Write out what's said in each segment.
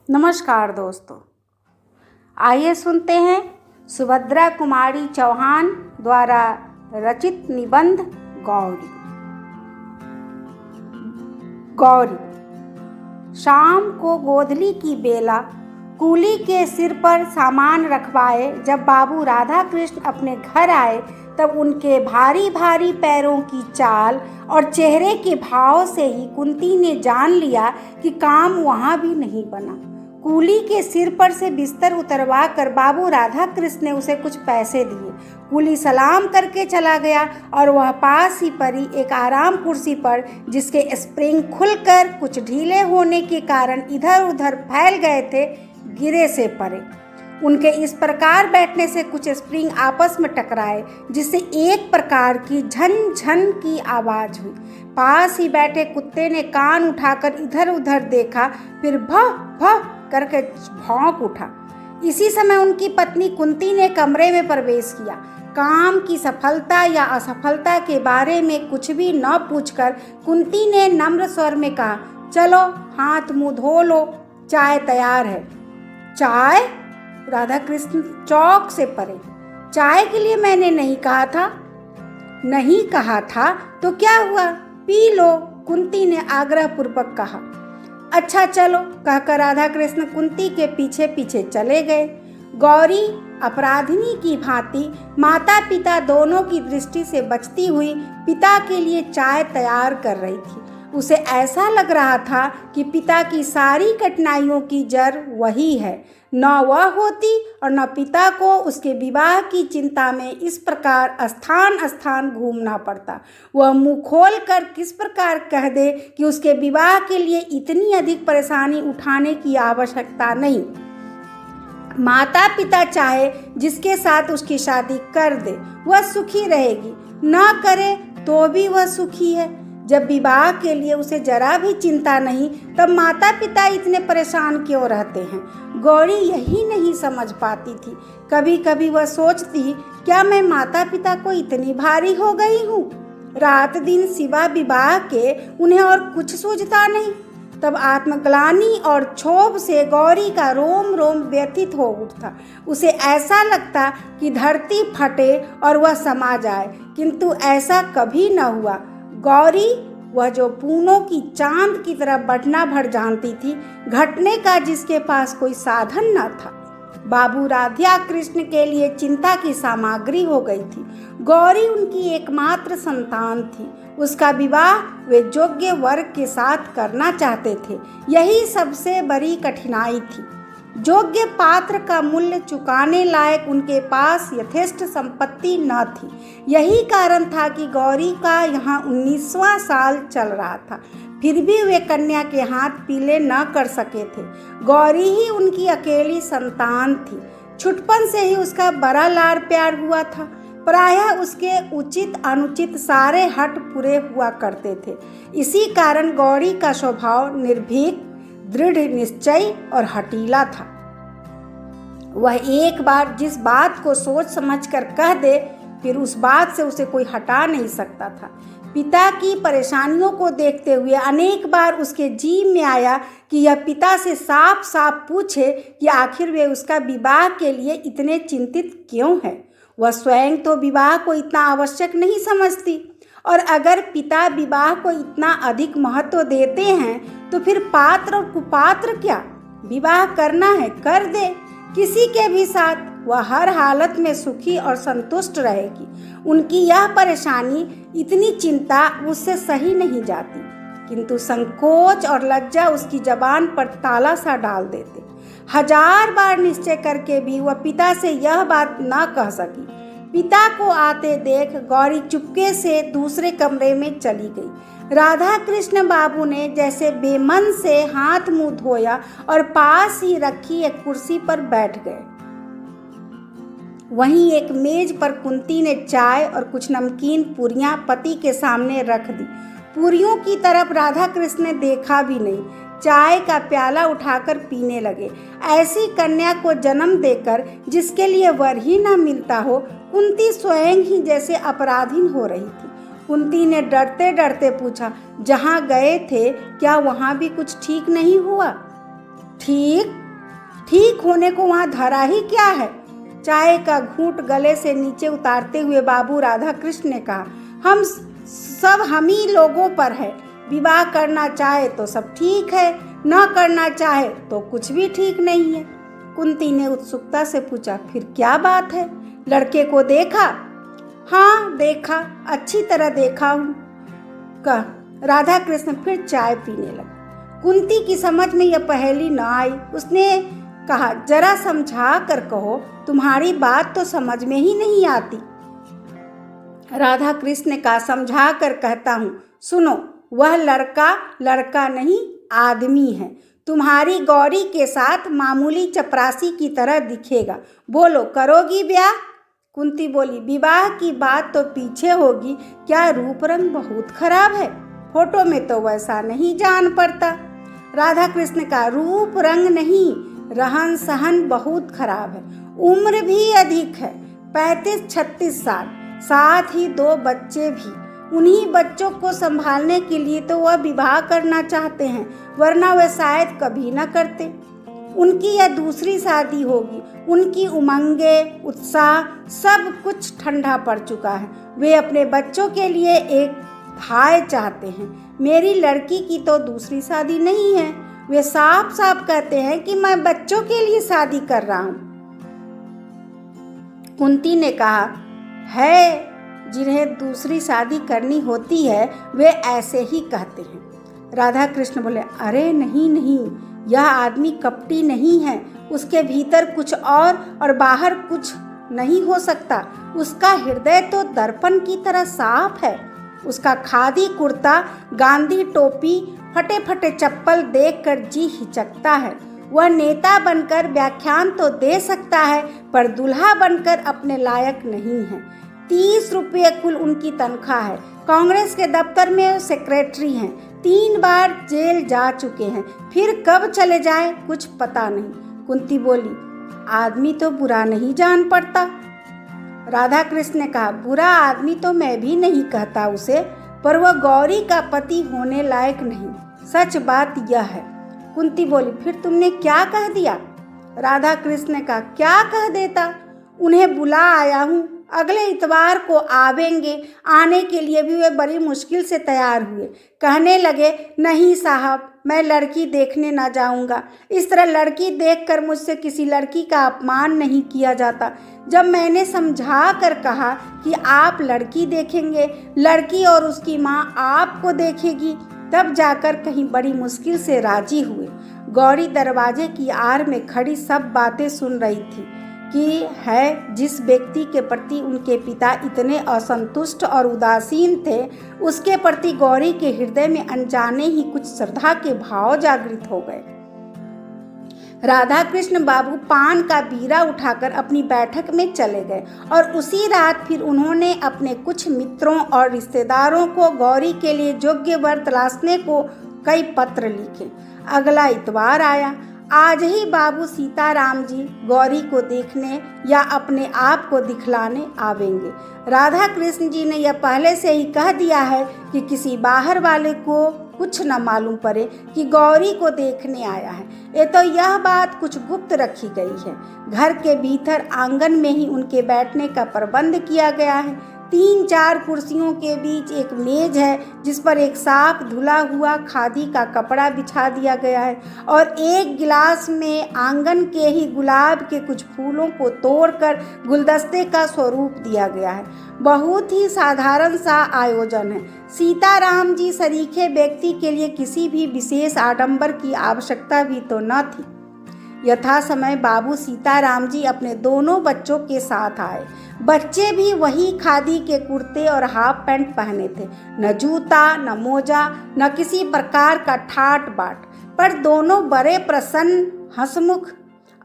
नमस्कार दोस्तों, आइए सुनते हैं सुभद्रा कुमारी चौहान द्वारा रचित निबंध गौरी। शाम को गोधली की बेला कूली के सिर पर सामान रखवाए जब बाबू राधा कृष्ण अपने घर आए तब उनके भारी भारी पैरों की चाल और चेहरे के भाव से ही कुंती ने जान लिया कि काम वहाँ भी नहीं बना। कूली के सिर पर से बिस्तर उतरवा कर बाबू राधा कृष्ण ने उसे कुछ पैसे दिए। कूली सलाम करके चला गया और वह पास ही पड़ी एक आराम कुर्सी पर, जिसके स्प्रिंग खुलकर कुछ ढीले होने के कारण इधर उधर फैल गए थे, गिरे से पड़े। उनके इस प्रकार बैठने से कुछ स्प्रिंग आपस में टकराए, जिससे एक प्रकार की झन झन की आवाज़ हुई। पास ही बैठे कुत्ते ने कान उठाकर इधर उधर देखा, फिर भः भः करके भौंक उठा। इसी समय उनकी पत्नी कुंती ने कमरे में प्रवेश किया। काम की सफलता या असफलता के बारे में कुछ भी न पूछकर कुंती ने नम्र स्वर में कहा, चलो हाथ मुंह धो लो, चाय तैयार है। चाय? राधा कृष्ण चौक से पड़े। चाय के लिए मैंने नहीं कहा था। नहीं कहा था तो क्या हुआ, पी लो, कुंती ने आग्रहपूर्वक कहा। अच्छा चलो, कहकर राधा कृष्ण कुंती के पीछे पीछे चले गए। गौरी अपराधिनी की भांति माता पिता दोनों की दृष्टि से बचती हुई पिता के लिए चाय तैयार कर रही थी। उसे ऐसा लग रहा था कि पिता की सारी कठिनाइयों की जड़ वही है। न वह होती और न पिता को उसके विवाह की चिंता में इस प्रकार स्थान स्थान घूमना पड़ता। वह मुंह खोल कर किस प्रकार कह दे कि उसके विवाह के लिए इतनी अधिक परेशानी उठाने की आवश्यकता नहीं। माता पिता चाहे जिसके साथ उसकी शादी कर दे, वह सुखी रहेगी, न करे तो भी वह सुखी है। जब विवाह के लिए उसे जरा भी चिंता नहीं, तब माता पिता इतने परेशान क्यों रहते हैं? गौरी यही नहीं समझ पाती थी। कभी कभी वह सोचती, क्या मैं माता पिता को इतनी भारी हो गई हूँ? रात दिन सिवा विवाह के उन्हें और कुछ सूझता नहीं। तब आत्मग्लानि और क्षोभ से गौरी का रोम रोम व्यथित हो उठता। उसे ऐसा लगता कि धरती फटे और वह समा जाए, किंतु ऐसा कभी न हुआ। गौरी, वह जो पूनों की चांद की तरह बढ़ना भर जानती थी, घटने का जिसके पास कोई साधन न था, बाबू राधा कृष्ण के लिए चिंता की सामग्री हो गई थी। गौरी उनकी एकमात्र संतान थी। उसका विवाह वे योग्य वर्ग के साथ करना चाहते थे। यही सबसे बड़ी कठिनाई थी। योग्य पात्र का मूल्य चुकाने लायक उनके पास यथेष्ट संपत्ति न थी। यही कारण था कि गौरी का यहाँ 19वां साल चल रहा था, फिर भी वे कन्या के हाथ पीले न कर सके थे। गौरी ही उनकी अकेली संतान थी। छुटपन से ही उसका बड़ा लाड़ प्यार हुआ था। प्रायः उसके उचित अनुचित सारे हट पूरे हुआ करते थे। इसी कारण गौरी का स्वभाव निर्भीक, दृढ़ निश्चय और हठीला था। वह एक बार जिस बात को सोच समझकर कह दे, फिर उस बात से उसे कोई हटा नहीं सकता था। पिता की परेशानियों को देखते हुए अनेक बार उसके जी में आया कि यह पिता से साफ साफ पूछे कि आखिर वे उसका विवाह के लिए इतने चिंतित क्यों है। वह स्वयं तो विवाह को इतना आवश्यक नहीं समझती, और अगर पिता विवाह को इतना अधिक महत्व देते हैं तो फिर पात्र और कुपात्र क्या? विवाह करना है कर दे, किसी के भी साथ, वह हर हालत में सुखी और संतुष्ट रहेगी। उनकी यह परेशानी, इतनी चिंता उससे सही नहीं जाती, किंतु संकोच और लज्जा उसकी जबान पर ताला सा डाल देते। 1000 बार निश्चय करके भी वह पिता से यह बात न कह सकी। पिता को आते देख गौरी चुपके से दूसरे कमरे में चली गई। राधा कृष्ण बाबू ने जैसे बेमन से हाथ मुंह धोया और पास ही रखी एक कुर्सी पर बैठ गए। वहीं एक मेज पर कुंती ने चाय और कुछ नमकीन पूरियां पति के सामने रख दी। पूरियों की तरफ राधा कृष्ण ने देखा भी नहीं, चाय का प्याला उठाकर पीने लगे। ऐसी कन्या को जन्म देकर जिसके लिए वर ही न मिलता हो, कुंती स्वयं ही जैसे अपराधीन हो रही थी। कुंती ने डरते डरते पूछा, जहाँ गए थे क्या वहाँ भी कुछ ठीक नहीं हुआ? ठीक ठीक होने को वहाँ धरा ही क्या है? चाय का घूंट गले से नीचे उतारते हुए बाबू राधा कृष्ण ने कहा, हम सब हम ही लोगों पर है। विवाह करना चाहे तो सब ठीक है, न करना चाहे तो कुछ भी ठीक नहीं है। कुंती ने उत्सुकता से पूछा, फिर क्या बात है? लड़के को देखा? हाँ देखा, अच्छी तरह देखा हूँ, कह राधा कृष्ण फिर चाय पीने लगा। कुंती की समझ में यह पहेली न आई। उसने कहा, जरा समझा कर कहो, तुम्हारी बात तो समझ में ही नहीं आती। राधा कृष्ण ने कहा, समझा कर कहता हूँ, सुनो, वह लड़का लड़का नहीं आदमी है। तुम्हारी गौरी के साथ मामूली चपरासी की तरह दिखेगा। बोलो, करोगी ब्याह? कुंती बोली, विवाह की बात तो पीछे होगी, क्या रूप रंग बहुत खराब है? फोटो में तो वैसा नहीं जान पड़ता। राधा कृष्ण का रूप रंग नहीं, रहन सहन बहुत खराब है। उम्र भी अधिक है, 35-36 साल, साथ ही 2 बच्चे भी। उन्हीं बच्चों को संभालने के लिए तो वह विवाह करना चाहते हैं, वरना वह शायद कभी न करते। उनकी यह दूसरी शादी होगी। उनकी उमंगे, उत्साह सब कुछ ठंडा पड़ चुका है। वे अपने बच्चों के लिए एक भाई चाहते हैं। मेरी लड़की की तो दूसरी शादी नहीं है। वे साफ साफ कहते हैं कि मैं बच्चों के लिए शादी कर रहा हूँ। कुंती ने कहा, है जिन्हें दूसरी शादी करनी होती है वे ऐसे ही कहते हैं। राधा कृष्ण बोले, अरे नहीं नहीं, यह आदमी कपटी नहीं है। उसके भीतर कुछ और बाहर कुछ नहीं हो सकता। उसका हृदय तो दर्पण की तरह साफ है। उसका खादी कुर्ता, गांधी टोपी, फटे फटे चप्पल देखकर जी हिचकता है। वह नेता बनकर व्याख्यान तो दे सकता है, पर दूल्हा बनकर अपने लायक नहीं है। 30 रुपये कुल उनकी तनख्वाह है। कांग्रेस के दफ्तर में सेक्रेटरी हैं। 3 बार जेल जा चुके हैं, फिर कब चले जाएं कुछ पता नहीं। कुंती बोली, आदमी तो बुरा नहीं जान पड़ता। राधा कृष्ण ने कहा, बुरा आदमी तो मैं भी नहीं कहता उसे, पर वह गौरी का पति होने लायक नहीं। सच बात यह है। कुंती बोली, फिर तुमने क्या कह दिया? राधा कृष्ण ने कहा, क्या कह देता? उन्हें बुला आया हूँ, अगले इतवार को आवेंगे। आने के लिए भी वे बड़ी मुश्किल से तैयार हुए। कहने लगे, नहीं साहब, मैं लड़की देखने ना जाऊंगा। इस तरह लड़की देखकर मुझसे किसी लड़की का अपमान नहीं किया जाता। जब मैंने समझा कर कहा कि आप लड़की देखेंगे, लड़की और उसकी माँ आपको देखेगी, तब जाकर कहीं बड़ी मुश्किल से राजी हुए। गौरी दरवाजे की आड़ में खड़ी सब बातें सुन रही थी कि है जिस व्यक्ति के प्रति उनके पिता इतने असंतुष्ट और उदासीन थे, उसके प्रति गौरी के हृदय में अनजाने ही कुछ श्रद्धा के भाव जागृत हो गए। राधा कृष्ण बाबू पान का बीरा उठाकर अपनी बैठक में चले गए और उसी रात फिर उन्होंने अपने कुछ मित्रों और रिश्तेदारों को गौरी के लिए योग्य वर तलाशने को कई पत्र लिखे। अगला इतवार आया। आज ही बाबू सीताराम जी गौरी को देखने या अपने आप को दिखलाने आवेंगे। राधा कृष्ण जी ने यह पहले से ही कह दिया है कि किसी बाहर वाले को कुछ न मालूम पड़े कि गौरी को देखने आया है। ये तो यह बात कुछ गुप्त रखी गई है। घर के भीतर आंगन में ही उनके बैठने का प्रबंध किया गया है। 3-4 कुर्सियों के बीच एक मेज है जिस पर एक साफ धुला हुआ खादी का कपड़ा बिछा दिया गया है और एक गिलास में आंगन के ही गुलाब के कुछ फूलों को तोड़कर गुलदस्ते का स्वरूप दिया गया है। बहुत ही साधारण सा आयोजन है। सीताराम जी सरीखे व्यक्ति के लिए किसी भी विशेष आडंबर की आवश्यकता भी तो न थी। यथा समय बाबू सीताराम जी अपने दोनों बच्चों के साथ आए। बच्चे भी वही खादी के कुर्ते और हाफ पैंट पहने थे। न जूता, न मोजा, न किसी प्रकार का ठाट बाट, पर दोनों बड़े प्रसन्न हंसमुख।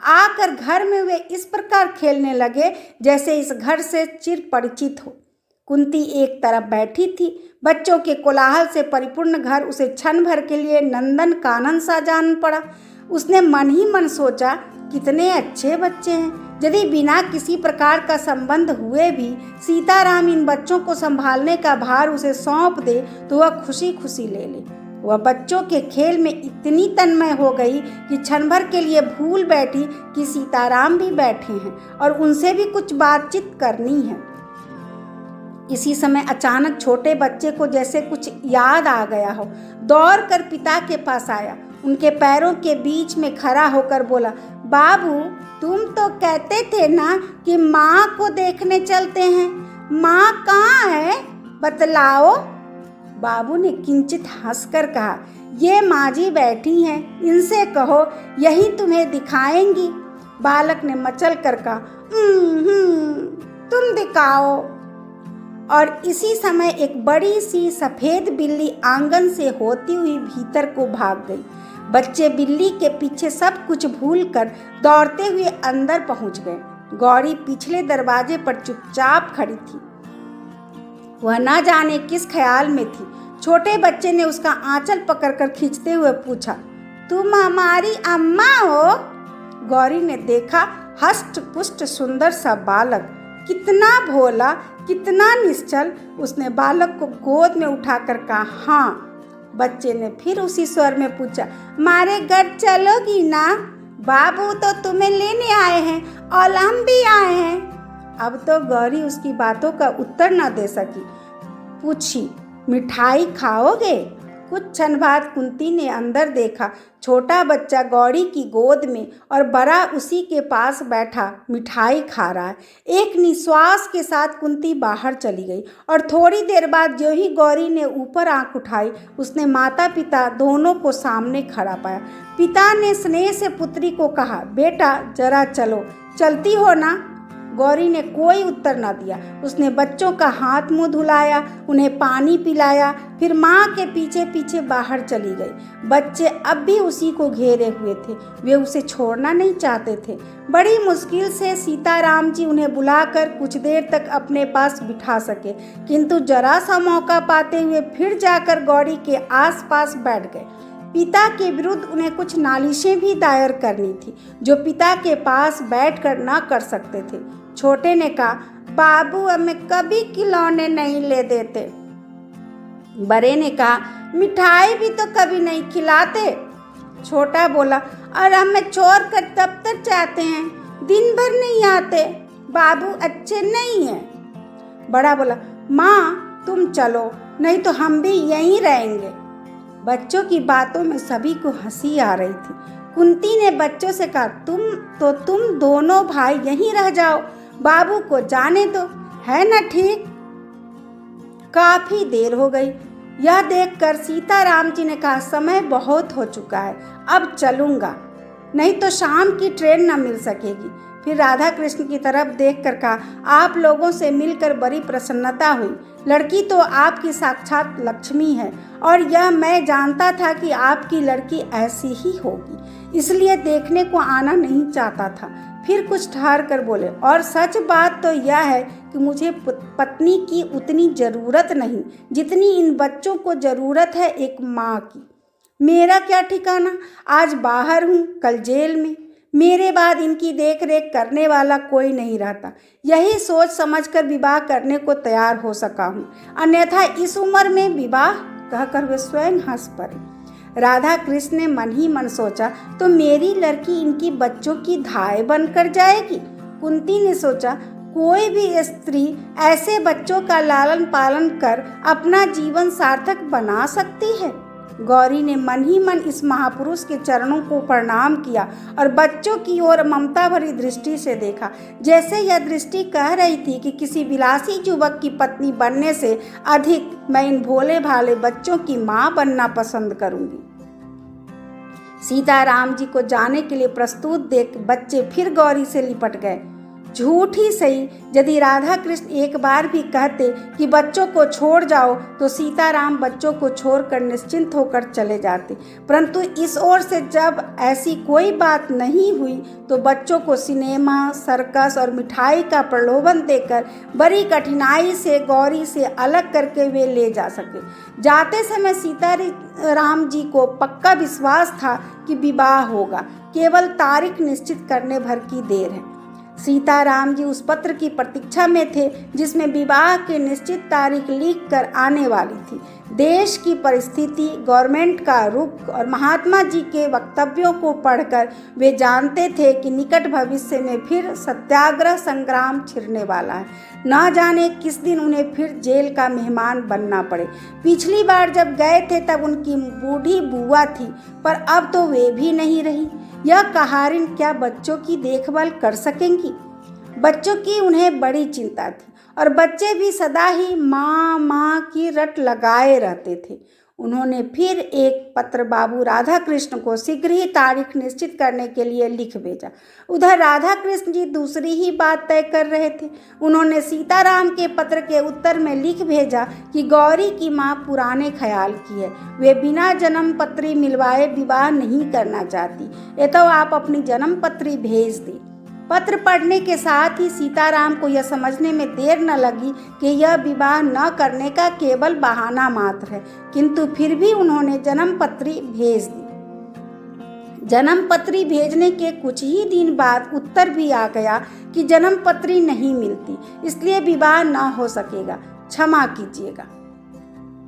आकर घर में वे इस प्रकार खेलने लगे जैसे इस घर से चिर परिचित हो। कुंती एक तरफ बैठी थी। बच्चों के कोलाहल से परिपूर्ण घर उसे क्षण भर के लिए नंदन कानन सा जान पड़ा। उसने मन ही मन सोचा, कितने अच्छे बच्चे हैं। यदि बिना किसी प्रकार का संबंध हुए भी सीताराम इन बच्चों को संभालने का भार उसे सौंप दे तो वह खुशी खुशी ले ले। वह बच्चों के खेल में इतनी तन्मय हो गई कि क्षण भर के लिए भूल बैठी कि सीताराम भी बैठे हैं और उनसे भी कुछ बातचीत करनी है। इसी समय अचानक छोटे बच्चे को जैसे कुछ याद आ गया हो, दौड़कर पिता के पास आया, उनके पैरों के बीच में खड़ा होकर बोला, बाबू, तुम तो कहते थे ना कि माँ को देखने चलते हैं, माँ कहाँ है, बतलाओ। बाबू ने किंचित हंसकर कहा, ये माँ जी बैठी हैं, इनसे कहो यही तुम्हें दिखाएंगी। बालक ने मचल कर कहा, तुम दिखाओ। और इसी समय एक बड़ी सी सफ़ेद बिल्ली आंगन से होती हुई भीतर को भाग गई। बच्चे बिल्ली के पीछे सब कुछ भूलकर दौड़ते हुए अंदर पहुंच गए। गौरी पिछले दरवाजे पर चुपचाप खड़ी थी। वह न जाने किस ख्याल में थी। छोटे बच्चे ने उसका आंचल पकड़कर खींचते हुए पूछा, तुम हमारी अम्मा हो? गौरी ने देखा हष्ट पुष्ट सुंदर सा बालक, कितना भोला, कितना निश्चल। उसने बालक को गोद में उठाकर कहा, हाँ। बच्चे ने फिर उसी स्वर में पूछा, मारे घर चलोगी ना? बाबू तो तुम्हें लेने आए हैं और हम भी आए हैं। अब तो गौरी उसकी बातों का उत्तर न दे सकी। पूछी, मिठाई खाओगे? कुछ क्षण बाद कुंती ने अंदर देखा, छोटा बच्चा गौरी की गोद में और बड़ा उसी के पास बैठा मिठाई खा रहा है। एक निश्वास के साथ कुंती बाहर चली गई और थोड़ी देर बाद जो ही गौरी ने ऊपर आंख उठाई, उसने माता पिता दोनों को सामने खड़ा पाया। पिता ने स्नेह से पुत्री को कहा, बेटा जरा चलो, चलती हो ना? गौरी ने कोई उत्तर न दिया। उसने बच्चों का हाथ मुंह धुलाया, उन्हें पानी पिलाया, फिर माँ के पीछे पीछे बाहर चली गई। बच्चे अब भी उसी को घेरे हुए थे, वे उसे छोड़ना नहीं चाहते थे। बड़ी मुश्किल से सीताराम जी उन्हें बुलाकर कुछ देर तक अपने पास बिठा सके, किंतु जरा सा मौका पाते हुए फिर जाकर गौरी के आसपास बैठ गए। पिता के विरुद्ध उन्हें कुछ नालिशें भी दायर करनी थी, जो पिता के पास बैठकर न कर सकते थे। छोटे ने कहा, बाबू हमें कभी खिलौने नहीं ले देते। बड़े ने कहा, मिठाई भी तो कभी नहीं खिलाते। छोटा बोला, और हमें छोड़ कर दफ्तर जाते हैं, दिन भर नहीं आते, बाबू अच्छे नहीं हैं। बड़ा बोला, माँ तुम चलो, नहीं तो हम भी यहीं रहेंगे। बच्चों की बातों में सभी को हंसी आ रही थी। कुंती ने बच्चों से कहा, तुम दोनों भाई यहीं रह जाओ, बाबू को जाने दो, है ना ठीक? काफी देर हो गई। यह देखकर सीताराम जी ने कहा, समय बहुत हो चुका है, अब चलूँगा, नहीं तो शाम की ट्रेन न मिल सकेगी। फिर राधा कृष्ण की तरफ देखकर कहा, आप लोगों से मिलकर बड़ी प्रसन्नता हुई। लड़की तो आपकी साक्षात लक्ष्मी है और यह मैं जानता था कि आपकी लड़की ऐसी ही होगी, इसलिए देखने को आना नहीं चाहता था। फिर कुछ ठहर कर बोले, और सच बात तो यह है कि मुझे पत्नी की उतनी ज़रूरत नहीं जितनी इन बच्चों को ज़रूरत है एक माँ की। मेरा क्या ठिकाना, आज बाहर हूँ, कल जेल में, मेरे बाद इनकी देख रेख करने वाला कोई नहीं रहता। यही सोच समझकर विवाह करने को तैयार हो सका हूँ, अन्यथा इस उम्र में विवाह कहकर वे स्वयं हंस पड़े। राधा कृष्ण ने मन ही मन सोचा, तो मेरी लड़की इनकी बच्चों की धाय बनकर जाएगी। कुंती ने सोचा, कोई भी स्त्री ऐसे बच्चों का लालन पालन कर अपना जीवन सार्थक बना सकती है। गौरी ने मन ही मन इस महापुरुष के चरणों को प्रणाम किया और बच्चों की ओर ममता भरी दृष्टि से देखा, जैसे यह दृष्टि कह रही थी कि किसी विलासी युवक की पत्नी बनने से अधिक मैं इन भोले भाले बच्चों की माँ बनना पसंद करूंगी। सीताराम जी को जाने के लिए प्रस्तुत देख बच्चे फिर गौरी से लिपट गए। झूठ ही सही, यदि राधा कृष्ण एक बार भी कहते कि बच्चों को छोड़ जाओ, तो सीताराम बच्चों को छोड़कर निश्चिंत होकर चले जाते, परंतु इस ओर से जब ऐसी कोई बात नहीं हुई तो बच्चों को सिनेमा, सर्कस और मिठाई का प्रलोभन देकर बड़ी कठिनाई से गौरी से अलग करके वे ले जा सके। जाते समय सीताराम जी को पक्का विश्वास था कि विवाह होगा, केवल तारीख निश्चित करने भर की देर है। सीताराम जी उस पत्र की प्रतीक्षा में थे जिसमें विवाह की निश्चित तारीख लिख कर आने वाली थी। देश की परिस्थिति, गवर्नमेंट का रुख और महात्मा जी के वक्तव्यों को पढ़कर वे जानते थे कि निकट भविष्य में फिर सत्याग्रह संग्राम छिड़ने वाला है। न जाने किस दिन उन्हें फिर जेल का मेहमान बनना पड़े। पिछली बार जब गए थे तब उनकी बूढ़ी बुआ थी, पर अब तो वे भी नहीं रही। यह कहारिन क्या बच्चों की देखभाल कर सकेंगी? बच्चों की उन्हें बड़ी चिंता थी और बच्चे भी सदा ही माँ माँ की रट लगाए रहते थे। उन्होंने फिर एक पत्र बाबू राधा कृष्ण को शीघ्र ही तारीख निश्चित करने के लिए लिख भेजा। उधर राधा कृष्ण जी दूसरी ही बात तय कर रहे थे। उन्होंने सीताराम के पत्र के उत्तर में लिख भेजा कि गौरी की माँ पुराने ख्याल की है, वे बिना जन्म पत्री मिलवाए विवाह नहीं करना चाहती। ये तो आप अपनी जन्म पत्री भेज दें। पत्र पढ़ने के साथ ही सीताराम को यह समझने में देर न लगी कि यह विवाह न करने का केवल बहाना मात्र है, किंतु फिर भी उन्होंने जन्म पत्री भेज दी। जन्म पत्री भेजने के कुछ ही दिन बाद उत्तर भी आ गया कि जन्म पत्री नहीं मिलती, इसलिए विवाह न हो सकेगा, क्षमा कीजिएगा।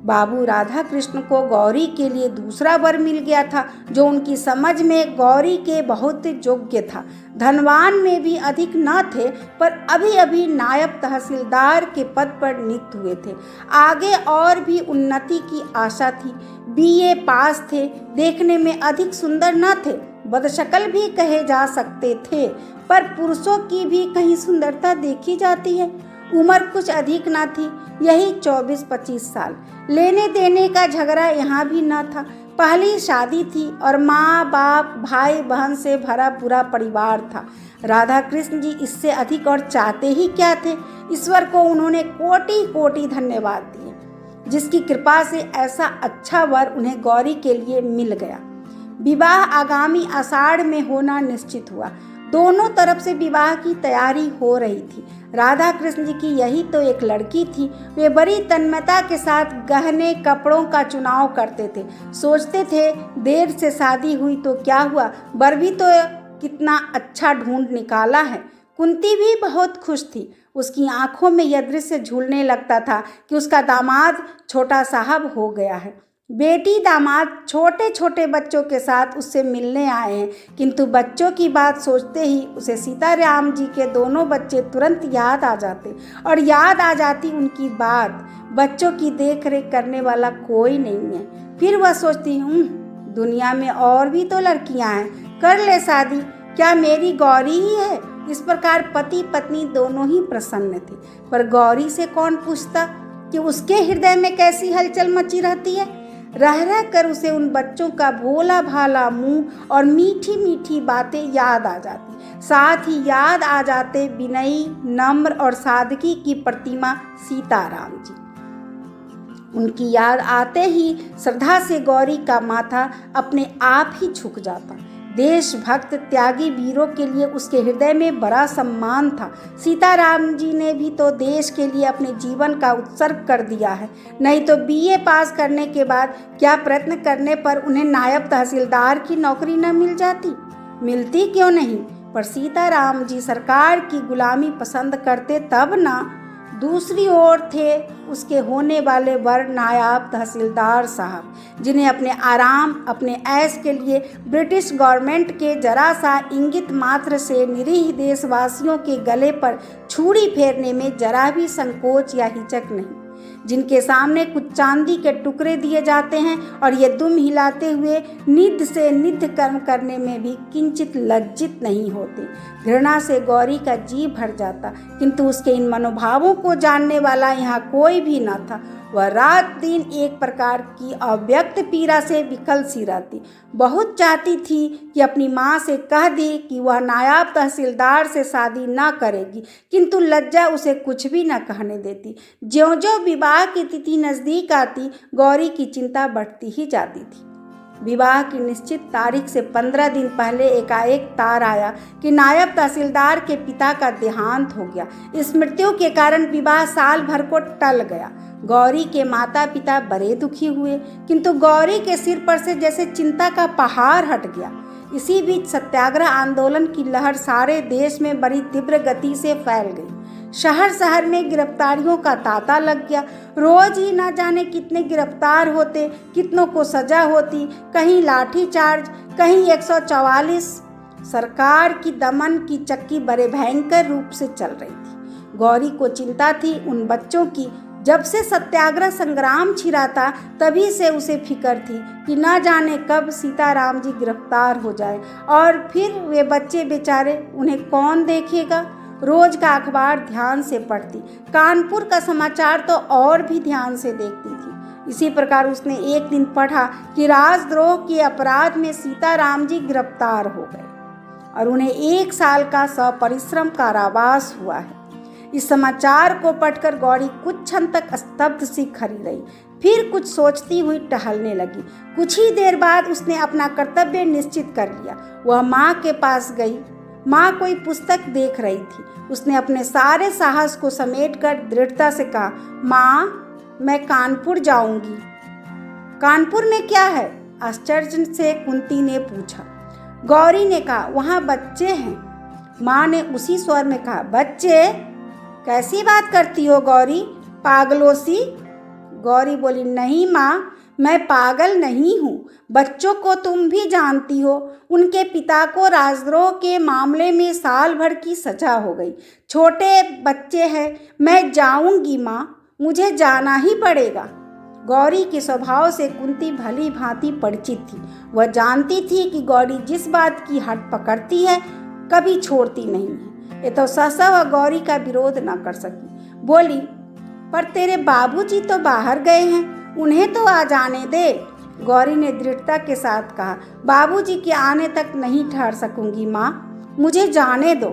बाबू राधा कृष्ण को गौरी के लिए दूसरा वर मिल गया था, जो उनकी समझ में गौरी के बहुत योग्य था। धनवान में भी अधिक न थे, पर अभी अभी नायब तहसीलदार के पद पर नियुक्त हुए थे। आगे और भी उन्नति की आशा थी। बीए पास थे, देखने में अधिक सुंदर न थे, बदशक्ल भी कहे जा सकते थे, पर पुरुषों की भी कहीं सुंदरता देखी जाती है। उम्र कुछ अधिक न थी, यही 24-25 साल। लेने देने का झगड़ा यहाँ भी न था। पहली शादी थी और माँ बाप भाई बहन से भरा पूरा परिवार था। राधा कृष्ण जी इससे अधिक और चाहते ही क्या थे। ईश्वर को उन्होंने कोटि कोटि धन्यवाद दिए, जिसकी कृपा से ऐसा अच्छा वर उन्हें गौरी के लिए मिल गया। विवाह आगामी आषाढ़ में होना निश्चित हुआ। दोनों तरफ से विवाह की तैयारी हो रही थी। राधा कृष्ण जी की यही तो एक लड़की थी। वे बड़ी तन्मयता के साथ गहने कपड़ों का चुनाव करते थे। सोचते थे देर से शादी हुई तो क्या हुआ, वर भी तो कितना अच्छा ढूंढ निकाला है। कुंती भी बहुत खुश थी। उसकी आंखों में यह दृश्य झूलने लगता था कि उसका दामाद छोटा साहब हो गया है। बेटी दामाद छोटे छोटे बच्चों के साथ उससे मिलने आए हैं, किंतु बच्चों की बात सोचते ही उसे सीताराम जी के दोनों बच्चे तुरंत याद आ जाते और याद आ जाती उनकी बात। बच्चों की देख रेख करने वाला कोई नहीं है। फिर वह सोचती दुनिया में और भी तो लड़कियां हैं, कर ले शादी, क्या मेरी गौरी ही है। इस प्रकार पति पत्नी दोनों ही प्रसन्न थे, पर गौरी से कौन पूछता कि उसके हृदय में कैसी हलचल मची रहती है। रह रह कर उसे उन बच्चों का भोला भाला मुंह और मीठी मीठी बातें याद आ जाती। साथ ही याद आ जाते विनयी, नम्र और सादगी की प्रतिमा सीताराम जी। उनकी याद आते ही श्रद्धा से गौरी का माथा अपने आप ही झुक जाता। देशभक्त त्यागी वीरों के लिए उसके हृदय में बड़ा सम्मान था। सीताराम जी ने भी तो देश के लिए अपने जीवन का उत्सर्ग कर दिया है। नहीं तो बीए पास करने के बाद क्या प्रयत्न करने पर उन्हें नायब तहसीलदार की नौकरी न मिल जाती। मिलती क्यों नहीं, पर सीताराम जी सरकार की गुलामी पसंद करते तब ना। दूसरी ओर थे उसके होने वाले वर नायब तहसीलदार साहब, जिन्हें अपने आराम अपने ऐश के लिए ब्रिटिश गवर्नमेंट के जरा सा इंगित मात्र से निरीह देशवासियों के गले पर छुरी फेरने में जरा भी संकोच या हिचक नहीं, जिनके सामने कुछ चांदी के टुकड़े दिए जाते हैं और ये दुम हिलाते हुए निध से निध कर्म करने में भी किंचित लज्जित नहीं होते। घृणा से गौरी का जी भर जाता, किंतु उसके इन मनोभावों को जानने वाला यहाँ कोई भी न था। वह रात दिन एक प्रकार की अव्यक्त पीड़ा से विकल सी रहती। बहुत चाहती थी कि अपनी माँ से कह दे कि वह नायब तहसीलदार से शादी न करेगी, किंतु लज्जा उसे कुछ भी न कहने देती। ज्यों-ज्यों विवाह की तिथि नज़दीक आती, गौरी की चिंता बढ़ती ही जाती थी। विवाह की निश्चित तारीख से 15 दिन पहले एकाएक तार आया कि नायब तहसीलदार के पिता का देहांत हो गया। इस मृत्यु के कारण विवाह साल भर को टल गया। गौरी के माता पिता बड़े दुखी हुए, किंतु गौरी के सिर पर से जैसे चिंता का पहाड़ हट गया। इसी बीच सत्याग्रह आंदोलन की लहर सारे देश में बड़ी तीव्र गति से फैल गई। शहर शहर में गिरफ्तारियों का तांता लग गया। रोज ही ना जाने कितने गिरफ्तार होते, कितनों को सजा होती, कहीं लाठीचार्ज, कहीं 144। सरकार की दमन की चक्की बड़े भयंकर रूप से चल रही थी। गौरी को चिंता थी उन बच्चों की। जब से सत्याग्रह संग्राम छिड़ा था तभी से उसे फिक्र थी कि न जाने कब सीताराम जी गिरफ्तार हो जाए और फिर वे बच्चे बेचारे, उन्हें कौन देखेगा। रोज का अखबार ध्यान से पढ़ती, कानपुर का समाचार तो और भी ध्यान से देखती थी। इसी प्रकार उसने एक दिन पढ़ा कि राजद्रोह के अपराध में सीताराम जी गिरफ्तार हो गए और उन्हें 1 साल का सपरिश्रम कारावास हुआ है। इस समाचार को पढ़कर गौरी कुछ क्षण तक स्तब्ध सी खड़ी रही, फिर कुछ सोचती हुई टहलने लगी। कुछ ही देर बाद उसने अपना कर्तव्य निश्चित कर लिया। वह माँ के पास गई। माँ कोई पुस्तक देख रही थी। उसने अपने सारे साहस को समेटकर दृढ़ता से कहा, माँ, मैं कानपुर जाऊंगी। कानपुर में क्या है? आश्चर्य से कुंती ने पूछा। गौरी ने कहा, वहाँ बच्चे हैं। माँ ने उसी स्वर में कहा, बच्चे? कैसी बात करती हो गौरी, पागलों सी? गौरी बोली, नहीं माँ, मैं पागल नहीं हूँ। बच्चों को तुम भी जानती हो, उनके पिता को राजद्रोह के मामले में साल भर की सजा हो गई। छोटे बच्चे हैं। मैं जाऊंगी माँ, मुझे जाना ही पड़ेगा। गौरी के स्वभाव से कुंती भली भांति परिचित थी। वह जानती थी कि गौरी जिस बात की हट पकड़ती है कभी छोड़ती नहीं है। ये तो सहसा वह गौरी का विरोध न कर सकी। बोली, पर तेरे बाबूजी तो बाहर गए हैं, उन्हें तो आ जाने दे। गौरी ने दृढ़ता के साथ कहा, बाबूजी के आने तक नहीं ठहर सकूंगी माँ, मुझे जाने दो।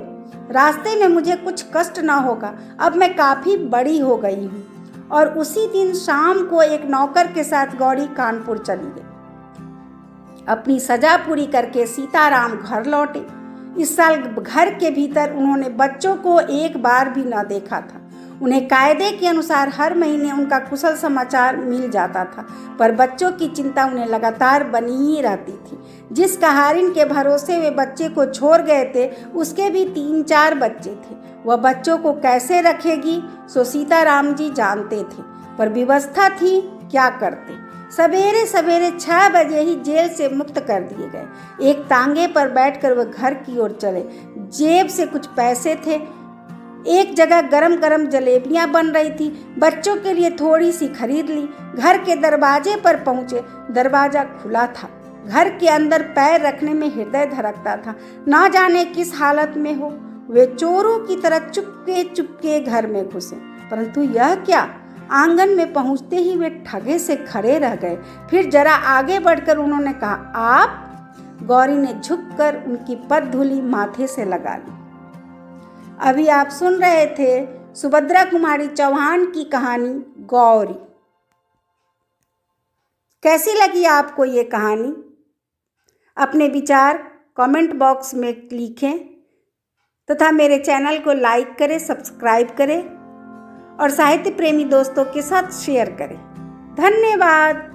रास्ते में मुझे कुछ कष्ट न होगा, अब मैं काफ़ी बड़ी हो गई हूँ। और उसी दिन शाम को एक नौकर के साथ गौरी कानपुर चली गई। अपनी सजा पूरी करके सीताराम घर लौटे। इस साल घर के भीतर उन्होंने बच्चों को एक बार भी न देखा था। उन्हें कायदे के अनुसार हर महीने उनका कुशल समाचार मिल जाता था, पर बच्चों की चिंता उन्हें लगातार बनी ही रहती थी। जिस कहारिन के भरोसे वे बच्चे को छोड़ गए थे उसके भी 3-4 बच्चे थे। वह बच्चों को कैसे रखेगी सो सीताराम जी जानते थे, पर व्यवस्था थी, क्या करते। सवेरे सवेरे 6 बजे ही जेल से मुक्त कर दिए गए। एक तांगे पर बैठकर वह घर की ओर चले। जेब से कुछ पैसे थे। एक जगह गरम गरम जलेबियां बन रही थी, बच्चों के लिए थोड़ी सी खरीद ली। घर के दरवाजे पर पहुंचे। दरवाजा खुला था। घर के अंदर पैर रखने में हृदय धड़कता था। ना जाने किस हालत में हो, वे चोरों की तरह चुपके चुपके घर में घुसे। परंतु यह क्या, आंगन में पहुंचते ही वे ठगे से खड़े रह गए। फिर जरा आगे बढ़कर उन्होंने कहा, आप? गौरी ने झुककर उनकी पदधूलि माथे से लगा ली। अभी आप सुन रहे थे सुभद्रा कुमारी चौहान की कहानी गौरी। कैसी लगी आपको ये कहानी? अपने विचार कमेंट बॉक्स में लिखें तथा मेरे चैनल को लाइक करें, सब्सक्राइब करें और साहित्य प्रेमी दोस्तों के साथ शेयर करें। धन्यवाद।